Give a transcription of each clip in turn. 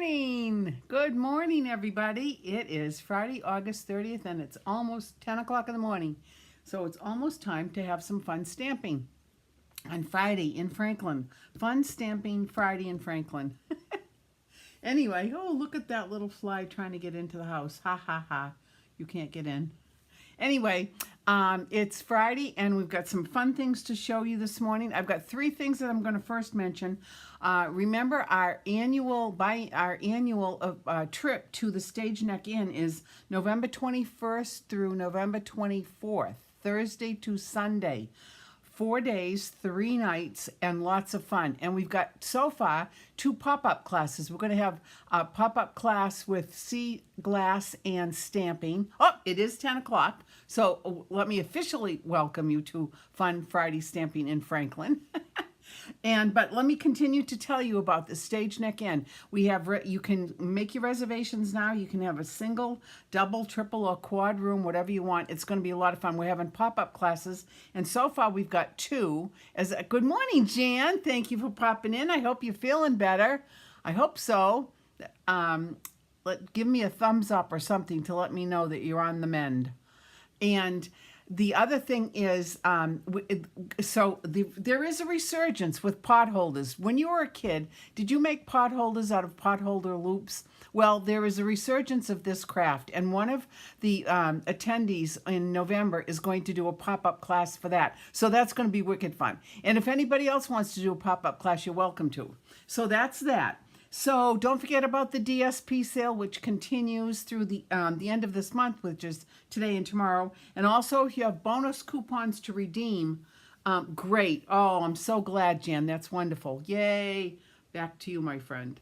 morning. Good morning, everybody. It is Friday, August 30th, and it's almost 10 o'clock in the morning. So it's almost time to have some fun stamping on Friday in Franklin. Fun stamping Friday in Franklin. Anyway, oh, look at that little fly trying to get into the house. Ha, ha, ha. You can't get in. Anyway, it's Friday and we've got some fun things to show you this morning. I've got three things that I'm going to first mention. Remember our annual trip to the Stage Neck Inn is November 21st through November 24th, Thursday to Sunday. 4 days, 3 nights, and lots of fun. And we've got, so far, 2 pop-up classes. We're going to have a pop-up class with sea glass and stamping. Oh, it is 10 o'clock. So let me officially welcome you to Fun Friday Stamping in Franklin. But let me continue to tell you about the Stage Neck Inn. We have you can make your reservations now. You can have a single, double, triple, or quad room, whatever you want. It's going to be a lot of fun. We're having pop-up classes, and so far we've got 2. Good morning, Jan. Thank you for popping in. I hope you're feeling better. I hope so. Give me a thumbs up or something to let me know that you're on the mend. And the other thing is, there is a resurgence with pot holders. When you were a kid, did you make pot holders out of pot holder loops? Well, there is a resurgence of this craft, and one of the attendees in November is going to do a pop-up class for that. So that's going to be wicked fun. And if anybody else wants to do a pop-up class, you're welcome to. So that's that. So don't forget about the DSP sale, which continues through the end of this month, which is today and tomorrow. And also, if you have bonus coupons to redeem, great. Oh, I'm so glad, Jan. That's wonderful. Yay. Back to you, my friend.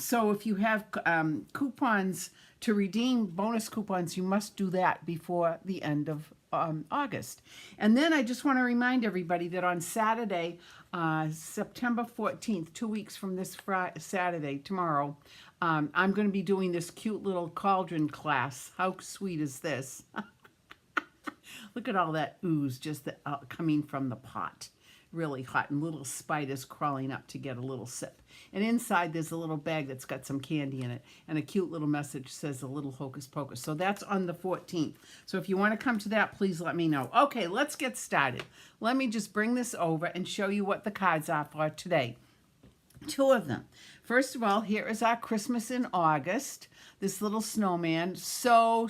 So if you have coupons to redeem, bonus coupons, you must do that before the end of August. And then I just want to remind everybody that on Saturday, September 14th, 2 weeks from this Saturday, tomorrow, I'm going to be doing this cute little cauldron class. How sweet is this? Look at all that ooze just coming from the pot. Really hot, and little spiders crawling up to get a little sip. And inside there's a little bag that's got some candy in it, and a cute little message says a little hocus pocus. So that's on the 14th. So if you want to come to that, please let me know. Okay, let's get started. Let me just bring this over and show you what the cards are for today. 2 of them. First of all, here is our Christmas in August. This little snowman, so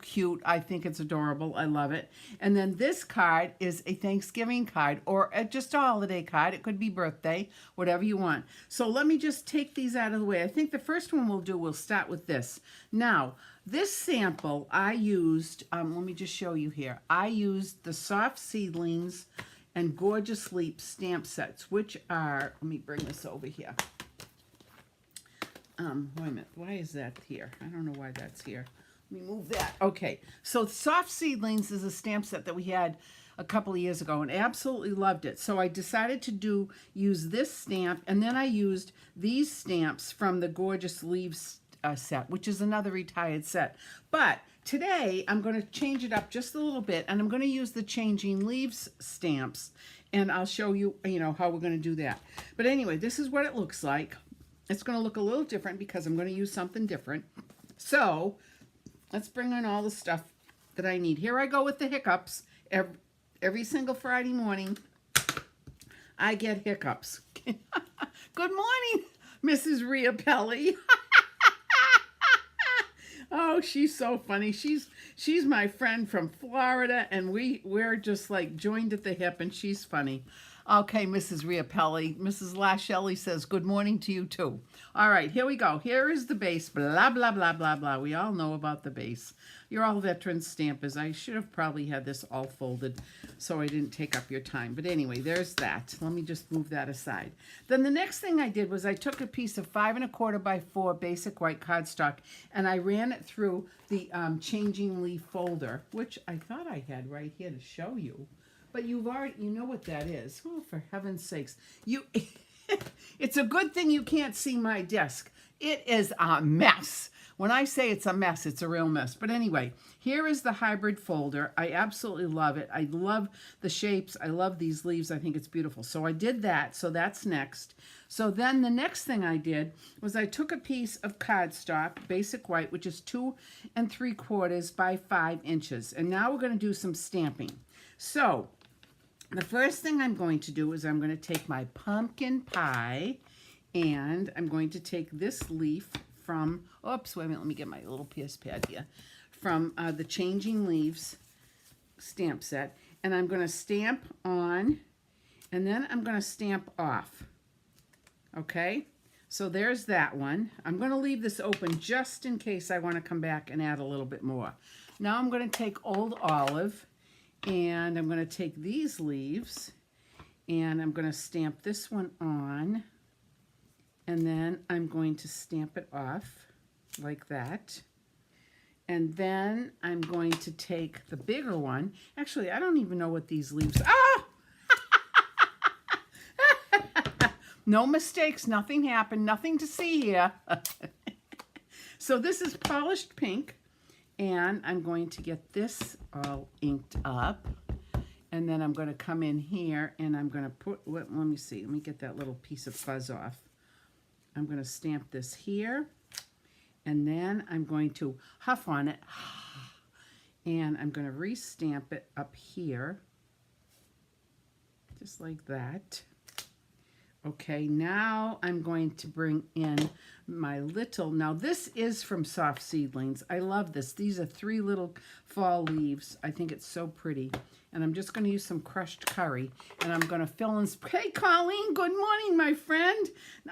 cute. I think it's adorable. I love it. And then this card is a Thanksgiving card or just a holiday card. It could be birthday, whatever you want. So let me just take these out of the way. I think the first one we'll start with this. Now, this sample I used, let me just show you here. I used the Soft Seedlings and Gorgeous Leap stamp sets, which are, let me bring this over here. Wait a minute, why is that here? I don't know why that's here. Let me move that. Okay, so Soft Seedlings is a stamp set that we had a couple of years ago and absolutely loved it. So I decided to use this stamp, and then I used these stamps from the Gorgeous Leaves set, which is another retired set. But today I'm going to change it up just a little bit, and I'm going to use the Changing Leaves stamps, and I'll show you, how we're going to do that. But anyway, this is what it looks like. It's going to look a little different because I'm going to use something different. So let's bring in all the stuff that I need. Here I go with the hiccups. Every single Friday morning, I get hiccups. Good morning, Mrs. Rhea Pelly. Oh, she's so funny. She's my friend from Florida, and we're just like joined at the hip, and she's funny. Okay, Mrs. Rhea Pelly. Mrs. Lashelli says, good morning to you too. All right, here we go. Here is the base. Blah, blah, blah, blah, blah. We all know about the base. You're all veteran stampers. I should have probably had this all folded so I didn't take up your time. But anyway, there's that. Let me just move that aside. Then the next thing I did was I took a piece of 5 1/4 by 4 basic white cardstock, and I ran it through the Changing Leaf folder, which I thought I had right here to show you. But you know what that is. Oh, for heaven's sakes. It's a good thing you can't see my desk. It is a mess. When I say it's a mess, it's a real mess. But anyway, here is the hybrid folder. I absolutely love it. I love the shapes. I love these leaves. I think it's beautiful. So I did that. So that's next. So then the next thing I did was I took a piece of cardstock, basic white, which is 2 3/4 by 5 inches. And now we're going to do some stamping. So the first thing I'm going to do is I'm going to take my pumpkin pie and I'm going to take this leaf from, oops, wait a minute, let me get my little PS pad here, from the Changing Leaves stamp set. And I'm going to stamp on, and then I'm going to stamp off. Okay, so there's that one. I'm going to leave this open just in case I want to come back and add a little bit more. Now I'm going to take Old Olive, and I'm going to take these leaves, and I'm going to stamp this one on, and then I'm going to stamp it off like that. And then I'm going to take the bigger one. Actually, I don't even know what these leaves are. Ah! No mistakes, nothing happened, nothing to see here. So this is polished pink, and I'm going to get this all inked up. And then I'm going to come in here and I'm going to put, let me see, let me get that little piece of fuzz off. I'm going to stamp this here, and then I'm going to huff on it, and I'm going to re-stamp it up here, just like that. Okay, now I'm going to bring in my little, now this is from Soft Seedlings. I love this. These are 3 little fall leaves. I think it's so pretty. And I'm just going to use some crushed curry, and I'm going to fill in. Hey, Colleen, good morning, my friend.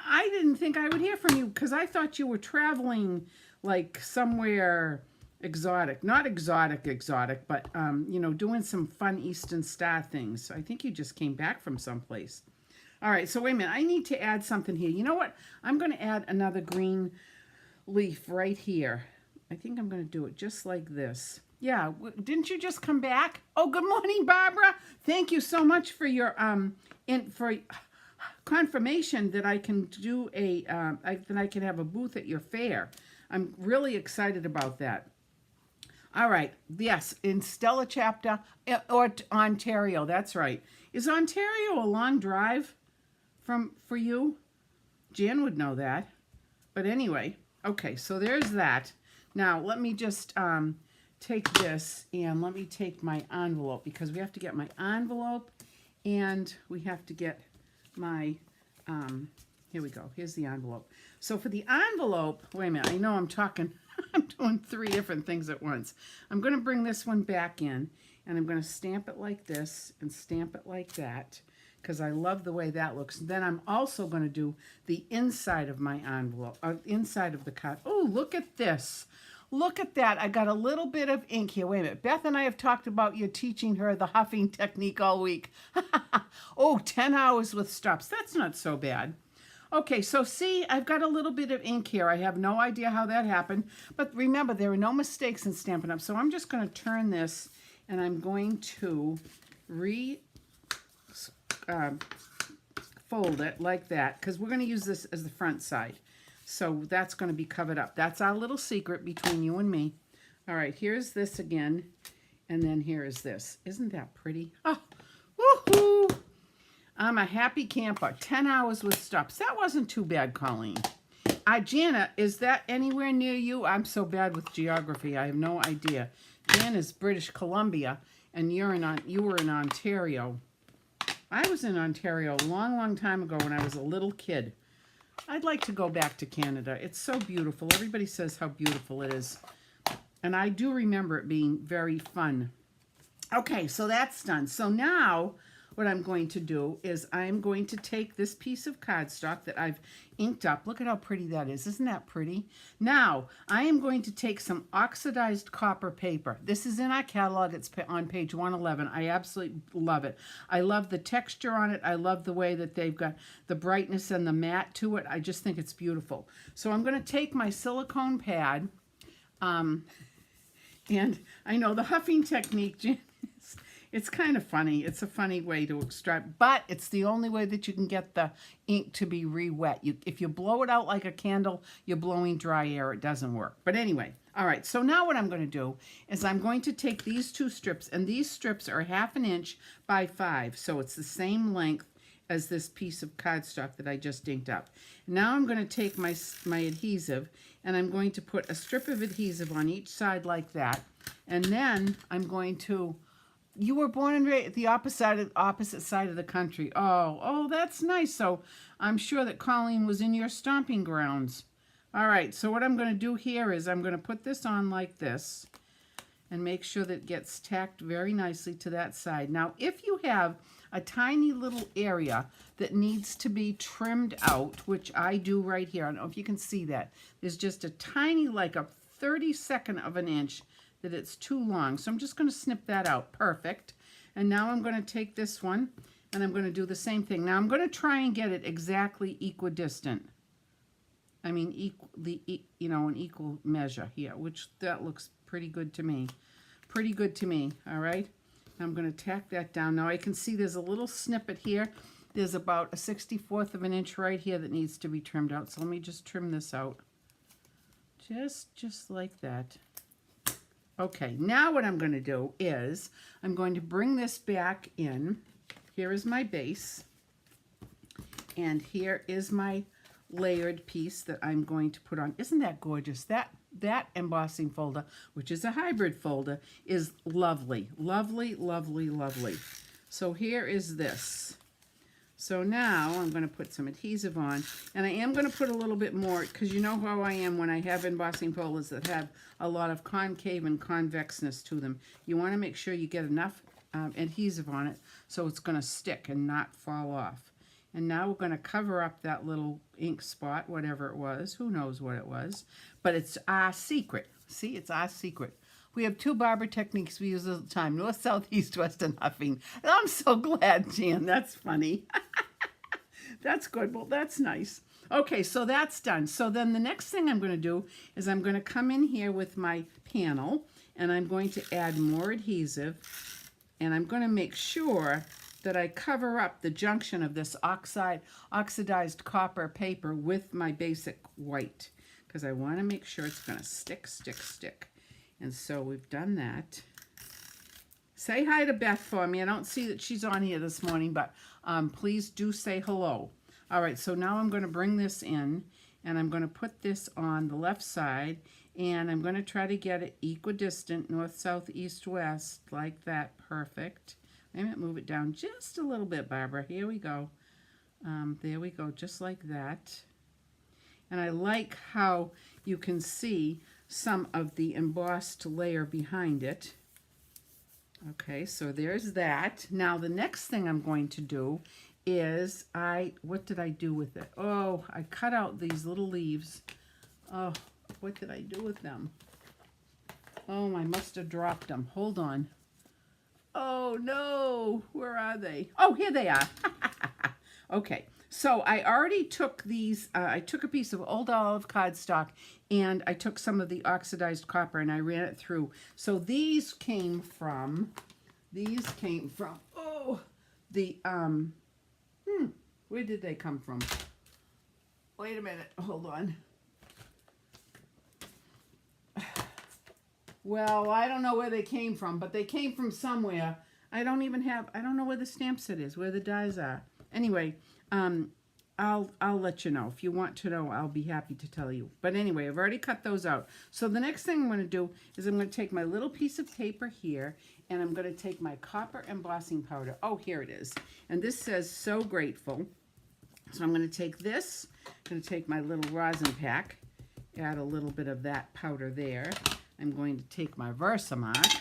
I didn't think I would hear from you because I thought you were traveling like somewhere exotic. Not exotic, but, you know, doing some fun Eastern Star things. I think you just came back from someplace. All right, so wait a minute. I need to add something here. You know what? I'm going to add another green leaf right here. I think I'm going to do it just like this. Yeah, didn't you just come back? Oh, good morning, Barbara. Thank you so much for your for confirmation that I can do a that I can have a booth at your fair. I'm really excited about that. All right, yes, in Stella Chapter or Ontario. That's right. Is Ontario a long drive for you? Jan would know that. But anyway, okay, so there's that. Now let me just take this and let me take my envelope, because we have to get my envelope and we have to get my, here we go, here's the envelope. So for the envelope, wait a minute, I know I'm talking, I'm doing 3 different things at once. I'm going to bring this one back in, and I'm going to stamp it like this and stamp it like that, because I love the way that looks. Then I'm also going to do the inside of my envelope, inside of the card. Oh, look at this. Look at that. I got a little bit of ink here. Wait a minute. Beth and I have talked about you teaching her the huffing technique all week. Oh, 10 hours with stops. That's not so bad. Okay, so see, I've got a little bit of ink here. I have no idea how that happened. But remember, there are no mistakes in Stampin' Up. So I'm just going to turn this, and I'm going to fold it like that, because we're going to use this as the front side. So that's going to be covered up. That's our little secret between you and me. All right, here's this again, and then here is this. Isn't that pretty? Oh, woohoo! I'm a happy camper. 10 hours with stops. That wasn't too bad, Colleen. Jana, is that anywhere near you? I'm so bad with geography. I have no idea. Jana's British Columbia, and you were in Ontario. I was in Ontario a long, long time ago when I was a little kid. I'd like to go back to Canada. It's so beautiful. Everybody says how beautiful it is. And I do remember it being very fun. Okay, so that's done. So now what I'm going to do is I'm going to take this piece of cardstock that I've inked up. Look at how pretty that is. Isn't that pretty? Now, I am going to take some oxidized copper paper. This is in our catalog. It's on page 111. I absolutely love it. I love the texture on it. I love the way that they've got the brightness and the matte to it. I just think it's beautiful. So I'm going to take my silicone pad, and I know the huffing technique, Janice, It's kind of funny. It's a funny way to extract, but it's the only way that you can get the ink to be re-wet. If you blow it out like a candle, you're blowing dry air. It doesn't work. But anyway, all right. So now what I'm going to do is I'm going to take these two strips, and these strips are 1/2 inch by 5. So it's the same length as this piece of cardstock that I just inked up. Now I'm going to take my adhesive, and I'm going to put a strip of adhesive on each side like that. And then I'm going to, you were born and raised at the opposite side of the country. Oh, that's nice. So I'm sure that Colleen was in your stomping grounds. All right, so what I'm going to do here is I'm going to put this on like this and make sure that it gets tacked very nicely to that side. Now, if you have a tiny little area that needs to be trimmed out, which I do right here, I don't know if you can see that. There's just a tiny, like a 32nd of an inch that it's too long. So I'm just going to snip that out. Perfect. And now I'm going to take this one and I'm going to do the same thing. Now I'm going to try and get it exactly equidistant. I mean, an equal measure here, which that looks pretty good to me. Pretty good to me, all right? I'm going to tack that down. Now I can see there's a little snippet here. There's about a 64th of an inch right here that needs to be trimmed out. So let me just trim this out. Just like that. Okay, now what I'm going to do is I'm going to bring this back in. Here is my base. And here is my layered piece that I'm going to put on. Isn't that gorgeous? That embossing folder, which is a hybrid folder, is lovely. Lovely, lovely, lovely. So here is this. So now I'm going to put some adhesive on, and I am going to put a little bit more, because you know how I am when I have embossing folders that have a lot of concave and convexness to them. You want to make sure you get enough adhesive on it so it's going to stick and not fall off. And now we're going to cover up that little ink spot, whatever it was. Who knows what it was? But it's our secret. See, it's our secret. We have 2 barber techniques we use all the time: north, south, east, west, and huffing. And I'm so glad, Jan. That's funny. That's good. Well, that's nice. Okay, so that's done. So then the next thing I'm going to do is I'm going to come in here with my panel, and I'm going to add more adhesive, and I'm going to make sure that I cover up the junction of this oxidized copper paper with my basic white, because I want to make sure it's going to stick, stick, stick. And so we've done that. Say hi to Beth for me. I don't see that she's on here this morning, but please do say hello. All right, so now I'm going to bring this in, and I'm going to put this on the left side, and I'm going to try to get it equidistant, north, south, east, west, like that. Perfect. Let me move it down just a little bit, Barbara. Here we go. There we go, just like that. And I like how you can see some of the embossed layer behind it. Okay, so there's that. Now the next thing I'm going to do is what did I do with it? Oh, I cut out these little leaves. Oh, what did I do with them? Oh, I must have dropped them. Hold on. Oh no, where are they? Oh, here they are. Okay, so I already took these, I took a piece of old olive cardstock, and I took some of the oxidized copper and I ran it through. So these came from, oh, the, where did they come from? Wait a minute, hold on. Well, I don't know where they came from, but they came from somewhere. I don't know where the stamp set is, where the dies are. Anyway, I'll let you know. If you want to know, I'll be happy to tell you. But anyway, I've already cut those out. So the next thing I'm going to do is I'm going to take my little piece of paper here, and I'm going to take my copper embossing powder. Oh, here it is. And this says "So Grateful." So I'm going to take this, I'm going to take my little rosin pack, add a little bit of that powder there. I'm going to take my Versamark,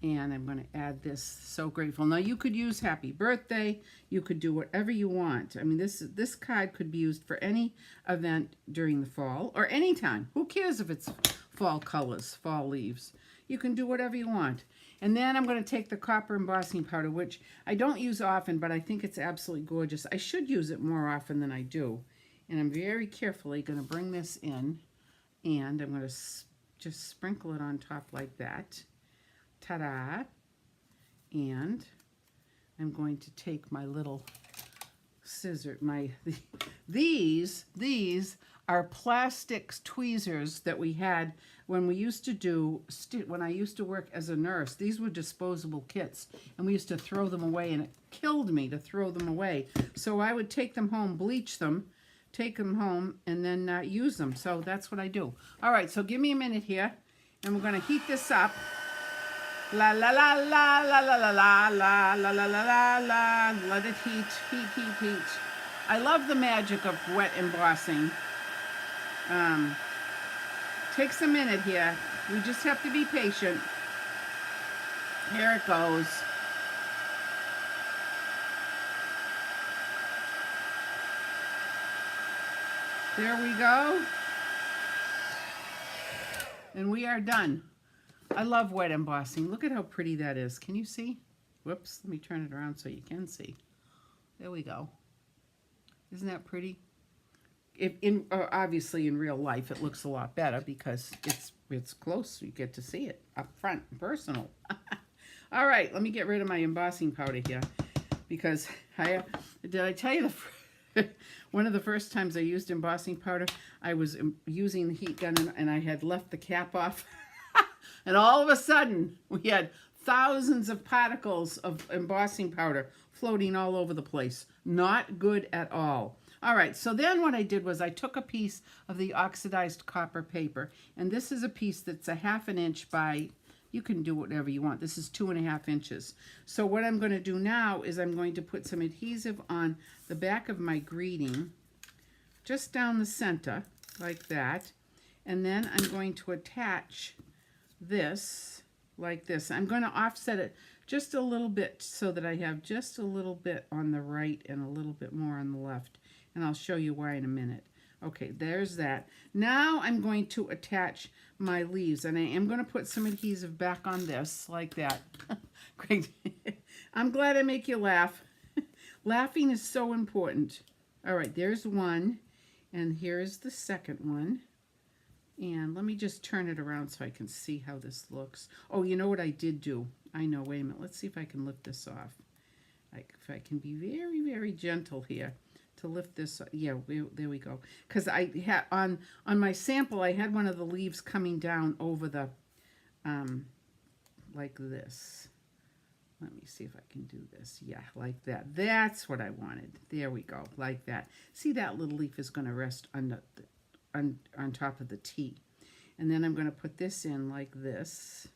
and I'm going to add this "So Grateful." Now you could use "Happy Birthday." You could do whatever you want. I mean, this card could be used for any event during the fall or any time. Who cares if it's fall colors, fall leaves? You can do whatever you want. And then I'm going to take the copper embossing powder, which I don't use often, but I think it's absolutely gorgeous. I should use it more often than I do. And I'm very carefully going to bring this in, and I'm going to just sprinkle it on top like that. Ta-da. And I'm going to take my little scissor, these are plastic tweezers that we had when we used to do, when I used to work as a nurse. These were disposable kits, and we used to throw them away, and it killed me to throw them away. So I would take them home, bleach them, take them home, and then use them. So that's what I do. All right, so give me a minute here, and we're going to heat this up. La la la la la la la la la la la la la la. Let it heat, heat, heat, heat. I love the magic of wet embossing. Takes a minute here. We just have to be patient. Here it goes. There we go. And we are done. I love wet embossing. Look at how pretty that is. Can you see? Whoops, let me turn it around so you can see. There we go. Isn't that pretty? Obviously in real life it looks a lot better because it's close. You get to see it up front, personal. All right, let me get rid of my embossing powder here because did I tell you one of the first times I used embossing powder, I was using the heat gun and I had left the cap off. And all of a sudden, we had thousands of particles of embossing powder floating all over the place. Not good at all. All right, so then what I did was I took a piece of the oxidized copper paper, and this is a piece that's a 1/2 inch by, you can do whatever you want. This is 2.5 inches. So what I'm going to do now is I'm going to put some adhesive on the back of my greeting, just down the center, like that. And then I'm going to attach this like this. I'm going to offset it just a little bit so that I have just a little bit on the right and a little bit more on the left. And I'll show you why in a minute. Okay, there's that. Now I'm going to attach my leaves, and I am going to put some adhesive back on this like that. Great. I'm glad I make you laugh. Laughing is so important. All right, there's one, and here's the second one. And let me just turn it around so I can see how this looks. Oh, you know what I did do? I know, wait a minute. Let's see if I can lift this off. If I can be very, very gentle here to lift this. Yeah, there we go. Because I had on my sample, I had one of the leaves coming down over the, like this. Let me see if I can do this. Yeah, like that. That's what I wanted. There we go, like that. See, that little leaf is going to rest on top of the tea. And then I'm going to put this in like this.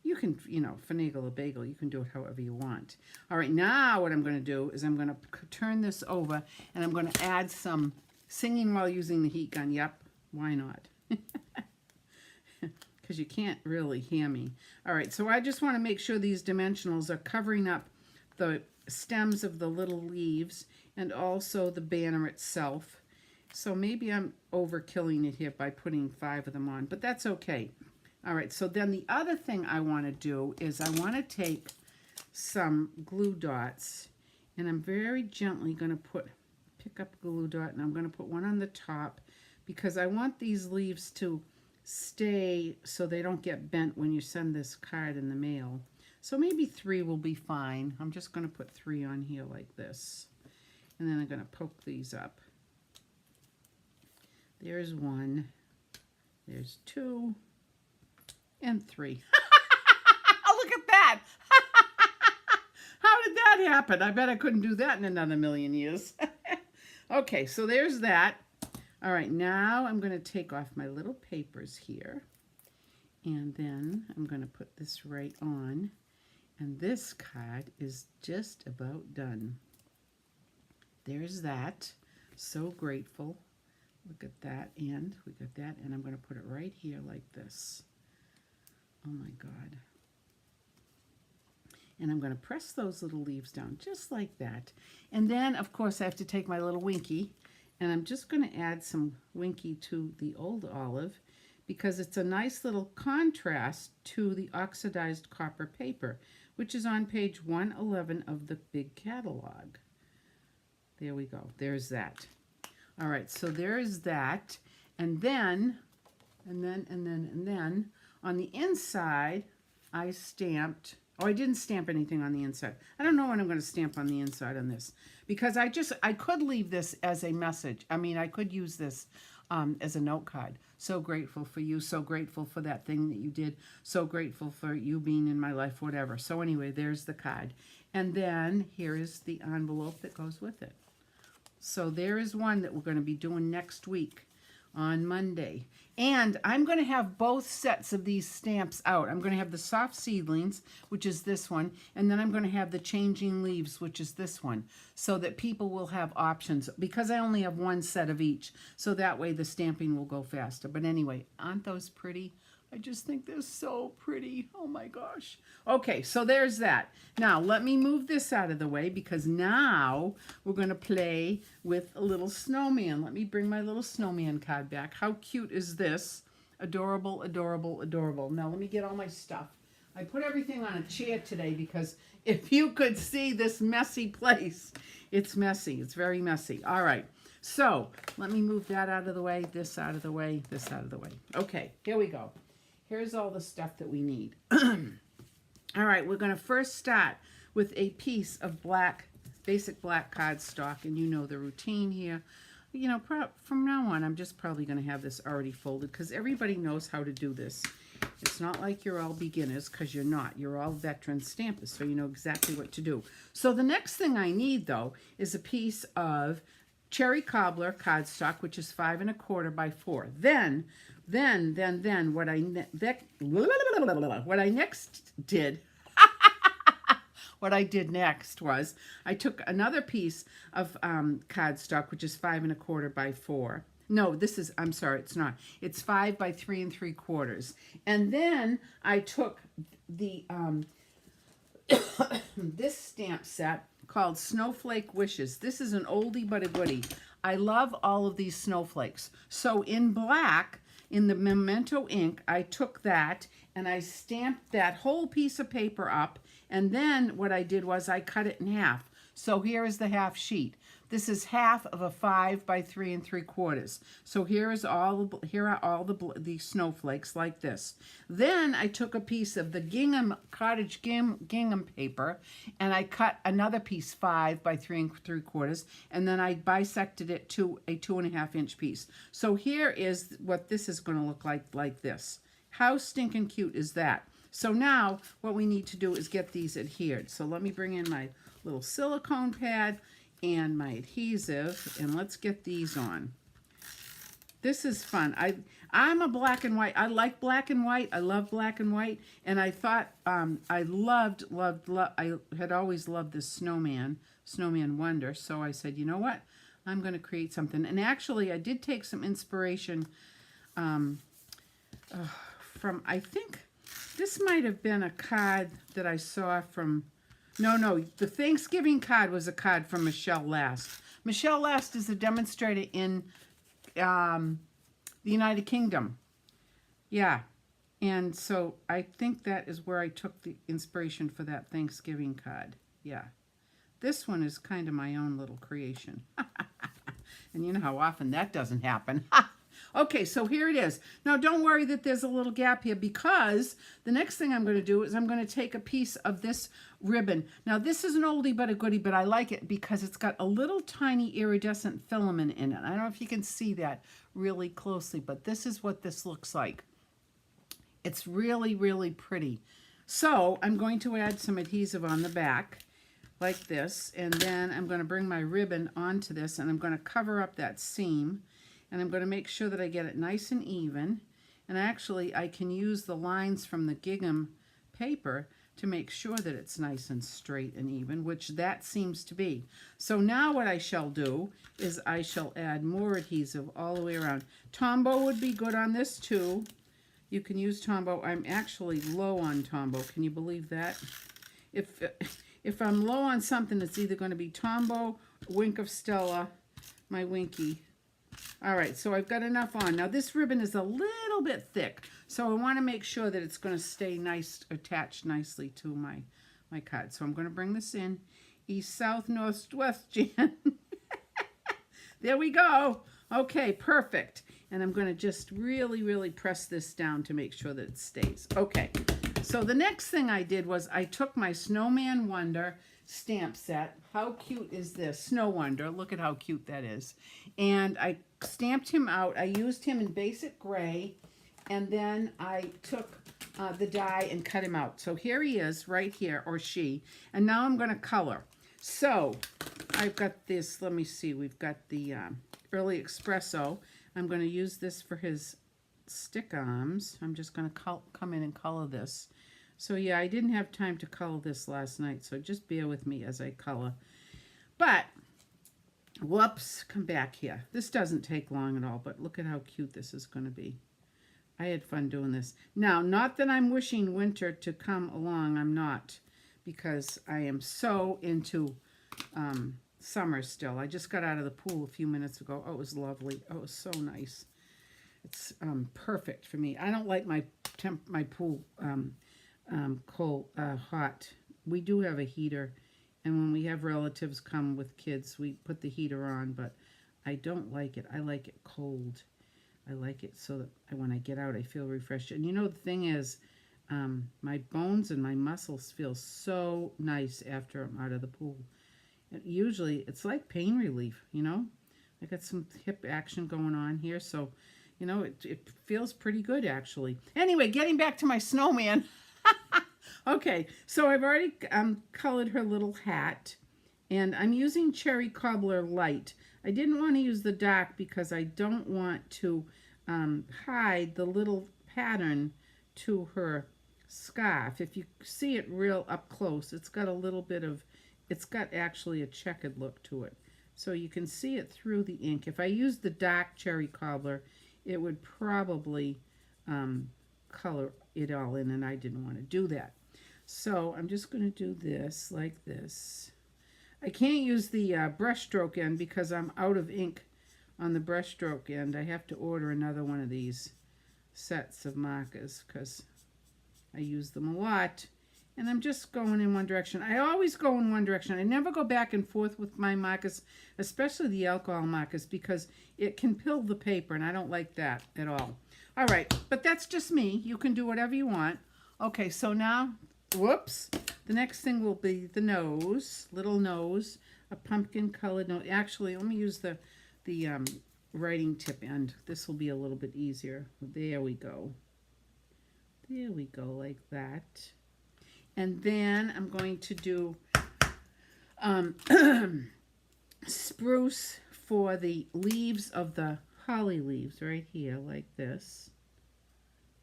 You can, finagle a bagel. You can do it however you want. All right, now what I'm going to do is I'm going to turn this over, and I'm going to add some singing while using the heat gun. Yep, why not? Because you can't really hear me. All right, so I just want to make sure these dimensionals are covering up the stems of the little leaves and also the banner itself. So maybe I'm overkilling it here by putting 5 of them on, but that's okay. All right, so then the other thing I want to do is I want to take some glue dots, and I'm very gently going to pick up a glue dot, and I'm going to put one on the top because I want these leaves to stay so they don't get bent when you send this card in the mail. So maybe 3 will be fine. I'm just going to put 3 on here like this, and then I'm going to poke these up. There's 1, there's 2, and 3. Look at that. How did that happen? I bet I couldn't do that in another million years. Okay, so there's that. All right, now I'm going to take off my little papers here, and then I'm going to put this right on, and this card is just about done. There's that. So grateful. Look at that, and we got that, and I'm going to put it right here like this. Oh my God. And I'm going to press those little leaves down just like that. And then, of course, I have to take my little Winky, and I'm just going to add some Winky to the old olive because it's a nice little contrast to the oxidized copper paper, which is on page 111 of the big catalog. There we go. There's that. All right, so there is that. And then on the inside, I stamped Oh, I didn't stamp anything on the inside. I don't know what I'm going to stamp on the inside on this because I could leave this as a message. I mean, I could use this as a note card. So grateful for you. So grateful for that thing that you did. So grateful for you being in my life, whatever. So anyway, there's the card. And then here is the envelope that goes with it. So there is one that we're going to be doing next week on Monday. And I'm going to have both sets of these stamps out. I'm going to have the soft seedlings, which is this one, and then I'm going to have the changing leaves, which is this one, so that people will have options, because I only have one set of each, so that way the stamping will go faster. But anyway, aren't those pretty? I just think they're so pretty. Oh my gosh. Okay, so there's that. Now, let me move this out of the way because now we're going to play with a little snowman. Let me bring my little snowman card back. How cute is this? Adorable, adorable, adorable. Now, let me get all my stuff. I put everything on a chair today because if you could see this messy place, it's messy. It's very messy. All right. So, let me move that out of the way, this out of the way, this out of the way. Okay, here we go. Here's all the stuff that we need. All right, we're going to first start with a piece of basic black cardstock, and you know the routine here. You know, from now on, I'm just probably going to have this already folded because everybody knows how to do this. It's not like you're all beginners because you're not. You're all veteran stampers, so you know exactly what to do. So the next thing I need, though, is a piece of Cherry Cobbler cardstock, which is 5 1/4 by 4. Then what I next did what I did next was I took another piece of cardstock, which is 5 1/4 by 4. No, this is, I'm sorry, it's not. It's 5 by 3 3/4. And then I took the this stamp set called Snowflake Wishes. This is an oldie but a goodie. I love all of these snowflakes. So in black, in the Memento ink, I took that and I stamped that whole piece of paper up, and then what I did was I cut it in half. So here is the half sheet. This is half of a 5 by 3 3/4. So here are all the snowflakes like this. Then I took a piece of the cottage gingham paper and I cut another piece 5 by 3 3/4, and then I bisected it to a 2.5 inch piece. So here is what this is going to look like this. How stinking cute is that? So now what we need to do is get these adhered. So let me bring in my little silicone pad and my adhesive, and let's get these on. This is fun. I'm a black and white. I like black and white. I love black and white, and I thought I loved. I had always loved this Snowman Wonder. So I said, you know what? I'm going to create something. And actually, I did take some inspiration from. I think this might have been a card that I saw from. No, the Thanksgiving card was a card from Michelle Last. Michelle Last is a demonstrator in the United Kingdom. Yeah, and so I think that is where I took the inspiration for that Thanksgiving card. Yeah, this one is kind of my own little creation. And you know how often that doesn't happen. Okay, so here it is. Now, don't worry that there's a little gap here because the next thing I'm going to do is I'm going to take a piece of this ribbon. Now, this is an oldie but a goodie, but I like it because it's got a little tiny iridescent filament in it. I don't know if you can see that really closely, but this is what this looks like. It's really, really pretty. So I'm going to add some adhesive on the back like this, and then I'm going to bring my ribbon onto this, and I'm going to cover up that seam. And I'm going to make sure that I get it nice and even. And actually, I can use the lines from the gingham paper to make sure that it's nice and straight and even, which that seems to be. So now what I shall do is I shall add more adhesive all the way around. Tombow would be good on this too. You can use Tombow. I'm actually low on Tombow. Can you believe that? If I'm low on something, it's either going to be Tombow, Wink of Stella, my Winky. All right, so I've got enough on. Now this ribbon is a little bit thick, so I want to make sure that it's going to stay nice, attached nicely to my card. So I'm going to bring this in, east, south, north, west, Jan. There we go. Okay, perfect. And I'm going to just really, really press this down to make sure that it stays. Okay, So the next thing I did was I took my Snowman Wonder stamp set. How cute is this? Snow Wonder. Look at how cute that is. And I stamped him out. I used him in basic gray. And then I took the die and cut him out. So here he is right here, or she. And now I'm going to color. So I've got this. Let me see. We've got the Early Espresso. I'm going to use this for his stick arms. I'm just going to come in and color this. So yeah, I didn't have time to color this last night, so just bear with me as I color. But, whoops, come back here. This doesn't take long at all, but look at how cute this is going to be. I had fun doing this. Now, not that I'm wishing winter to come along, I'm not, because I am so into summer still. I just got out of the pool a few minutes ago. Oh, it was lovely. Oh, it was so nice. It's perfect for me. I don't like my pool cold, hot. We do have a heater, and when we have relatives come with kids, we put the heater on, but I don't like it. I like it cold. I like it so that when I get out, I feel refreshed. And you know, the thing is, my bones and my muscles feel so nice after I'm out of the pool. And usually, it's like pain relief, you know? I got some hip action going on here, so, you know, it feels pretty good, actually. Anyway, getting back to my snowman. Okay, so I've already colored her little hat, and I'm using Cherry Cobbler Light. I didn't want to use the dark because I don't want to hide the little pattern to her scarf. If you see it real up close, it's got a little bit of, it's got actually a checkered look to it. So you can see it through the ink. If I used the dark Cherry Cobbler, it would probably color it all in, and I didn't want to do that. So I'm just going to do this like this. I can't use the brush stroke end because I'm out of ink on the brush stroke end. I have to order another one of these sets of markers because I use them a lot. And I'm just going in one direction. I always go in one direction. I never go back and forth with my markers, especially the alcohol markers, because it can pill the paper, and I don't like that at all. All right, but that's just me. You can do whatever you want. Okay, so now, whoops, the next thing will be the nose, little nose, a pumpkin-colored nose. Actually, let me use the writing tip end. This will be a little bit easier. There we go. There we go, like that. And then I'm going to do spruce for the leaves of the holly leaves right here, like this.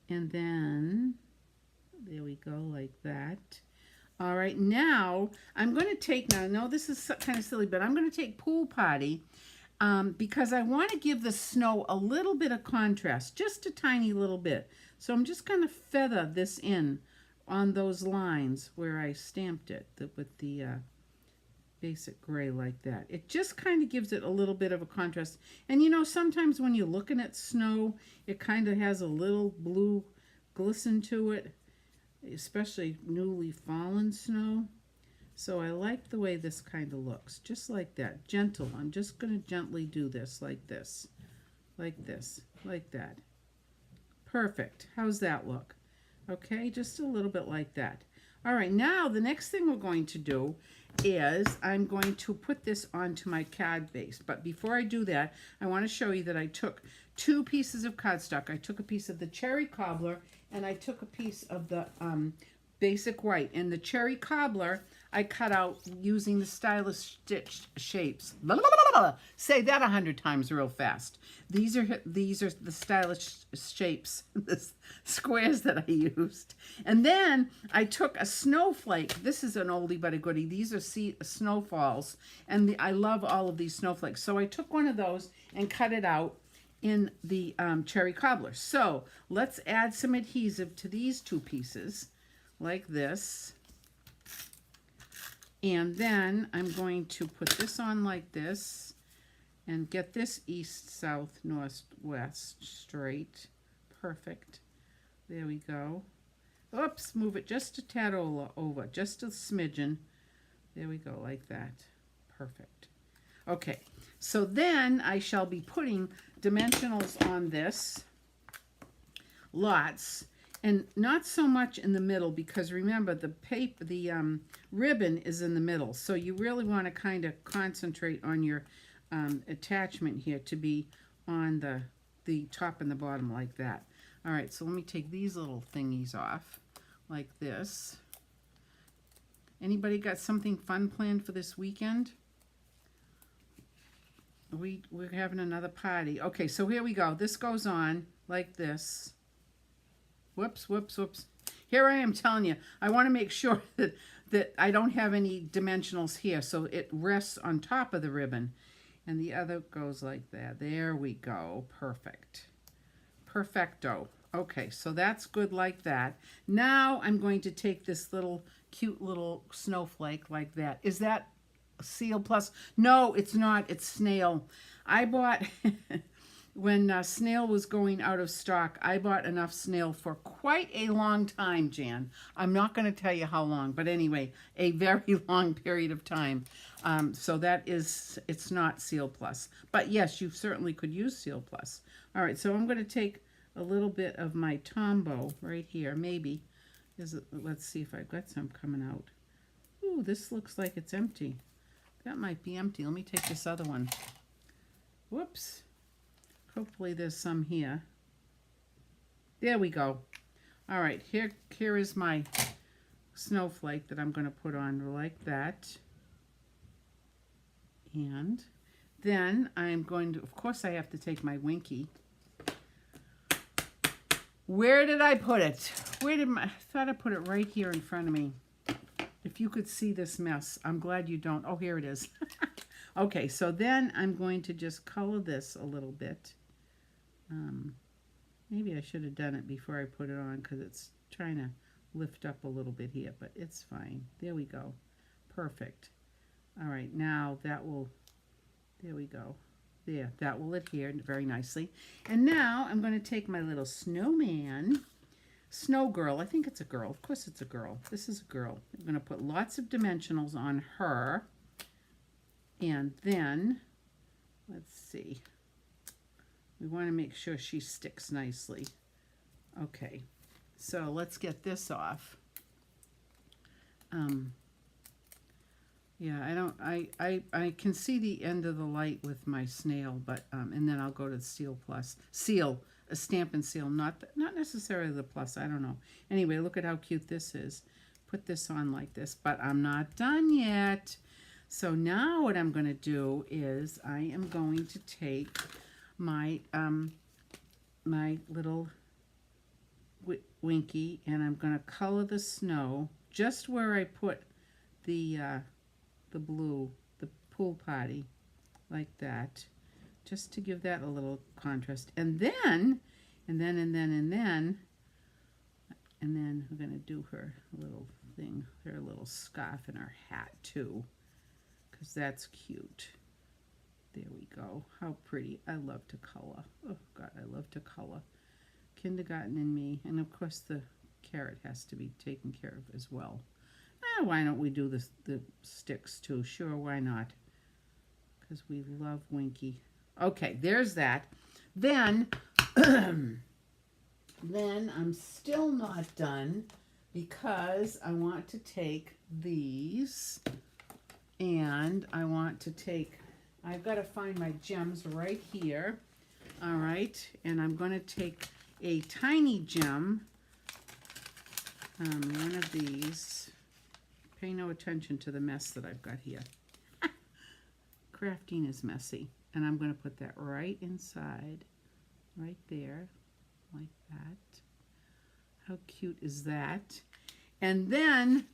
And then, there we go, like that. All right, now I'm going to take, now I know this is kind of silly, but I'm going to take Pool Party because I want to give the snow a little bit of contrast, just a tiny little bit. So I'm just going to feather this in on those lines where I stamped it with the basic gray like that. It just kind of gives it a little bit of a contrast. And you know, sometimes when you're looking at snow, it kind of has a little blue glisten to it, especially newly fallen snow. So I like the way this kind of looks, just like that. Gentle. I'm just going to gently do this, like this, like this, like that. Perfect. How's that look? Okay, just a little bit like that. All right, now the next thing we're going to do is I'm going to put this onto my card base. But before I do that, I want to show you that I took 2 pieces of cardstock. I took a piece of the Cherry Cobbler, and I took a piece of the basic white. And the Cherry Cobbler, I cut out using the stylish stitched shapes. Blah, blah, blah, blah. Say that 100 times real fast. These are the stylish shapes, the squares that I used. And then I took a snowflake. This is an oldie but a goodie. These are snowfalls, and I love all of these snowflakes. So I took one of those and cut it out in the Cherry Cobbler. So let's add some adhesive to these 2 pieces, like this. And then I'm going to put this on like this and get this east, south, north, west straight. Perfect. There we go. Oops, move it just a tad over, just a smidgen. There we go, like that. Perfect. Okay, so then I shall be putting dimensionals on this, lots, And not so much in the middle, because remember the ribbon is in the middle. So you really want to kind of concentrate on your attachment here to be on the top and the bottom like that. All right, so let me take these little thingies off like this. Anybody got something fun planned for this weekend? We're having another party. Okay, so here we go. This goes on like this. Whoops, whoops, whoops. Here I am telling you, I want to make sure that I don't have any dimensionals here, so it rests on top of the ribbon. And the other goes like that. There we go. Perfect. Perfecto. Okay, so that's good like that. Now I'm going to take this little cute little snowflake like that. Is that Seal Plus? No, it's not. It's Snail. I bought... When Snail was going out of stock, I bought enough Snail for quite a long time, Jan. I'm not going to tell you how long, but anyway, a very long period of time. So that is, it's not Seal Plus. But yes, you certainly could use Seal Plus. All right, so I'm going to take a little bit of my Tombow right here, maybe. Let's see if I've got some coming out. Ooh, this looks like it's empty. That might be empty. Let me take this other one. Whoops. Hopefully there's some here. There we go. All right, here is my snowflake that I'm going to put on like that. And then I'm going to, of course I have to take my Winky. Where did I put it? I thought I put it right here in front of me. If you could see this mess. I'm glad you don't. Oh, here it is. Okay, so then I'm going to just color this a little bit. Maybe I should have done it before I put it on, because it's trying to lift up a little bit here, but it's fine. There we go. Perfect. All right, now that will, there we go. There, that will adhere very nicely. And now I'm going to take my little snowman, Snow Girl. I think it's a girl. Of course it's a girl. This is a girl. I'm going to put lots of dimensionals on her. And then, let's see. We want to make sure she sticks nicely. Okay, so let's get this off. Yeah, I can see the end of the light with my Snail, but and then I'll go to the Seal Plus. Seal, a Stampin' Seal, not necessarily the Plus, I don't know. Anyway, look at how cute this is. Put this on like this, but I'm not done yet. So now what I'm going to do is I am going to take my my little Winky, and I'm going to color the snow just where I put the blue, the pool party, like that, just to give that a little contrast. And then we're going to do her little thing, her little scarf and her hat too, because that's cute. There we go. How pretty. I love to color. Oh, God, I love to color. Kindergarten in me. And, of course, the carrot has to be taken care of as well. Why don't we do the sticks, too? Sure, why not? Because we love Winky. Okay, there's that. Then, then I'm still not done, because I want to take these, and I want to take... I've got to find my gems right here. All right, and I'm going to take a tiny gem, one of these. Pay no attention to the mess that I've got here. Crafting is messy. And I'm going to put that right inside, right there, like that. How cute is that? And then...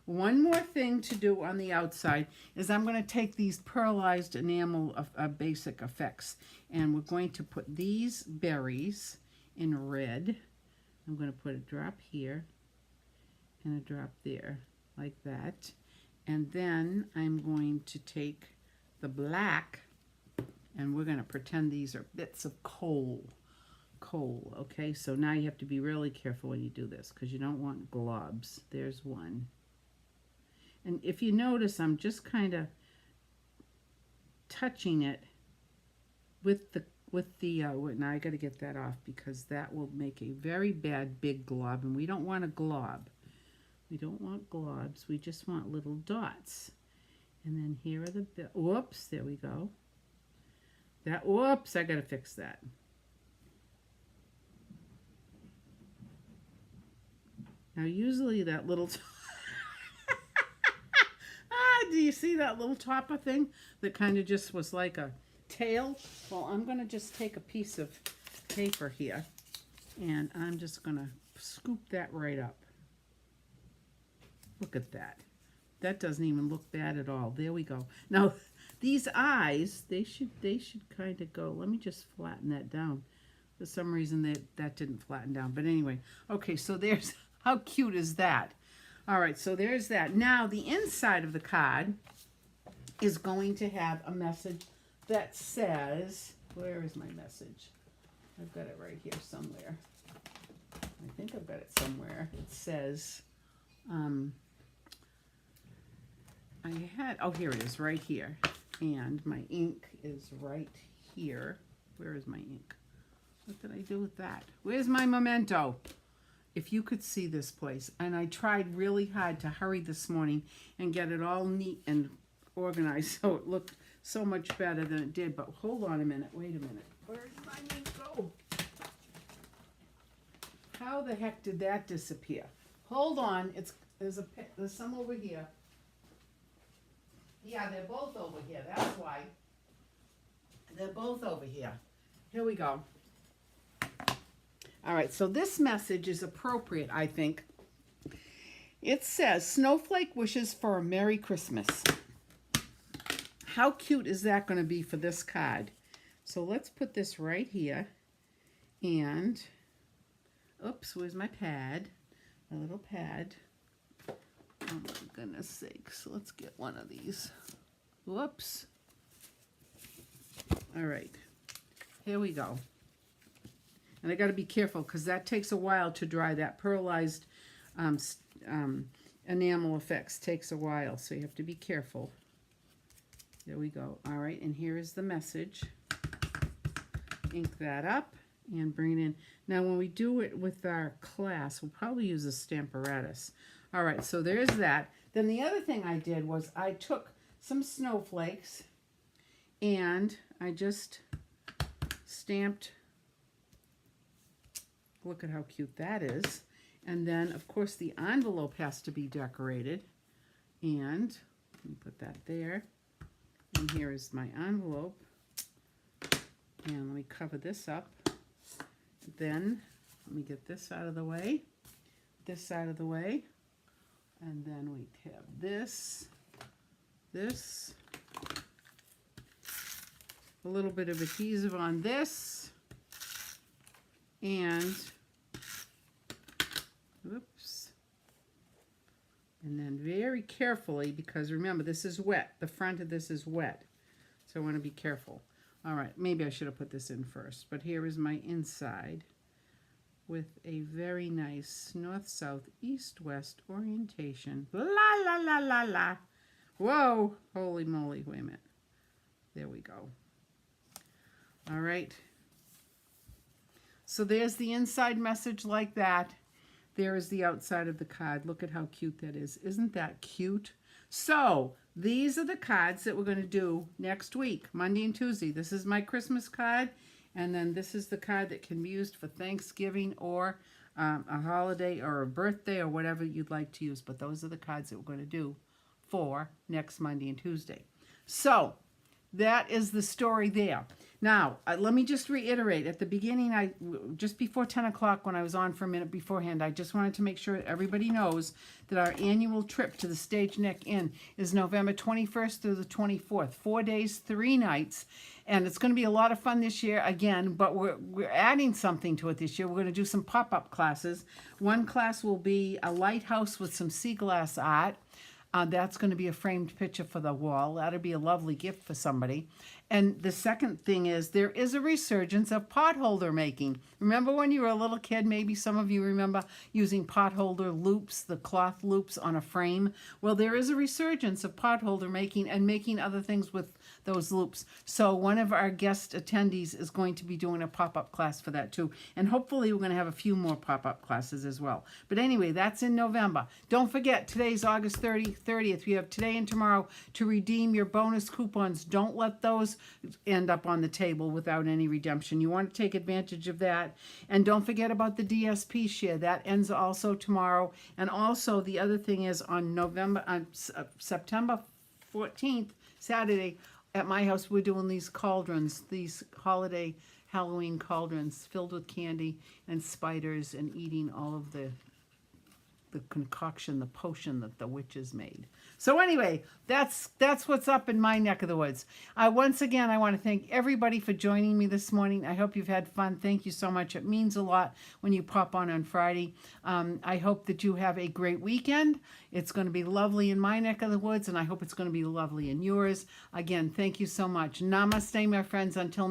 one more thing to do on the outside is I'm going to take these pearlized enamel of Basic Effects, and we're going to put these berries in red. I'm going to put a drop here and a drop there, like that. And then I'm going to take the black, and we're going to pretend these are bits of coal. Okay? So now you have to be really careful when you do this, because you don't want globs. There's one. And if you notice, I'm just kind of touching it with with the, now I got to get that off because that will make a very bad big glob, and we don't want a glob. We don't want globs, we just want little dots. And then here are the, whoops, there we go. That, whoops, I got to fix that. Now usually that little, do you see that little topper thing that kind of just was like a tail? Well, I'm going to just take a piece of paper here and I'm just going to scoop that right up. Look at that. That doesn't even look bad at all. There we go. Now, these eyes, they should kind of go. Let me just flatten that down. For some reason that didn't flatten down. But anyway, okay, so there's, how cute is that? All right, so there's that. Now, the inside of the card is going to have a message that says, where is my message? I've got it right here somewhere. I think I've got it somewhere. It says, oh, here it is, right here. And my ink is right here. Where is my ink? What did I do with that? Where's my memento? If you could see this place. And I tried really hard to hurry this morning and get it all neat and organized so it looked so much better than it did. But hold on a minute. Wait a minute. Where did my ink go? How the heck did that disappear? Hold on. There's some over here. Yeah, they're both over here. That's why. They're both over here. Here we go. All right, so this message is appropriate, I think. It says, Snowflake wishes for a Merry Christmas. How cute is that going to be for this card? So let's put this right here. And, oops, where's my pad? My little pad. Oh my goodness sakes, let's get one of these. Whoops. All right, here we go. And I got to be careful because that takes a while to dry. That pearlized enamel effects takes a while, so you have to be careful. There we go. All right, and here is the message. Ink that up and bring it in. Now, when we do it with our class, we'll probably use a Stamparatus. All right, so there's that. Then the other thing I did was I took some snowflakes and I just stamped. Look at how cute that is. And then, of course, the envelope has to be decorated. And let me put that there. And here is my envelope. And let me cover this up. Then, let me get this out of the way. This out of the way. And then we have this. A little bit of adhesive on this. And oops. And then very carefully, because remember, this is wet. The front of this is wet. So I want to be careful. All right, maybe I should have put this in first. But here is my inside with a very nice north, south, east, west orientation. La, la, la, la, la. Whoa, holy moly, wait a minute. There we go. All right. So there's the inside message like that. There is the outside of the card. Look at how cute that is. Isn't that cute? So these are the cards that we're going to do next week, Monday and Tuesday. This is my Christmas card. And then this is the card that can be used for Thanksgiving or a holiday or a birthday or whatever you'd like to use. But those are the cards that we're going to do for next Monday and Tuesday. So that is the story there. Now, let me just reiterate. At the beginning, just before 10 o'clock when I was on for a minute beforehand, I just wanted to make sure everybody knows that our annual trip to the Stage Neck Inn is November 21st through the 24th. 4 days, 3 nights. And it's going to be a lot of fun this year again, but we're adding something to it this year. We're going to do some pop-up classes. One class will be a lighthouse with some sea glass art. That's going to be a framed picture for the wall. That'll be a lovely gift for somebody. And the second thing is there is a resurgence of potholder making. Remember when you were a little kid, maybe some of you remember using potholder loops, the cloth loops on a frame? Well, there is a resurgence of potholder making and making other things with those loops. So one of our guest attendees is going to be doing a pop-up class for that too. And hopefully we're going to have a few more pop-up classes as well. But anyway, that's in November. Don't forget, today's August 30th. You have today and tomorrow to redeem your bonus coupons. Don't let those end up on the table without any redemption. You want to take advantage of that. And don't forget about the DSP share. That ends also tomorrow. And also the other thing is on September 14th, Saturday, at my house, we're doing these cauldrons, these holiday Halloween cauldrons filled with candy and spiders and eating all of the concoction, the potion that the witches made. So anyway, that's what's up in my neck of the woods. Once again, I want to thank everybody for joining me this morning. I hope you've had fun. Thank you so much. It means a lot when you pop on Friday. I hope that you have a great weekend. It's going to be lovely in my neck of the woods, and I hope it's going to be lovely in yours. Again, thank you so much. Namaste, my friends. Until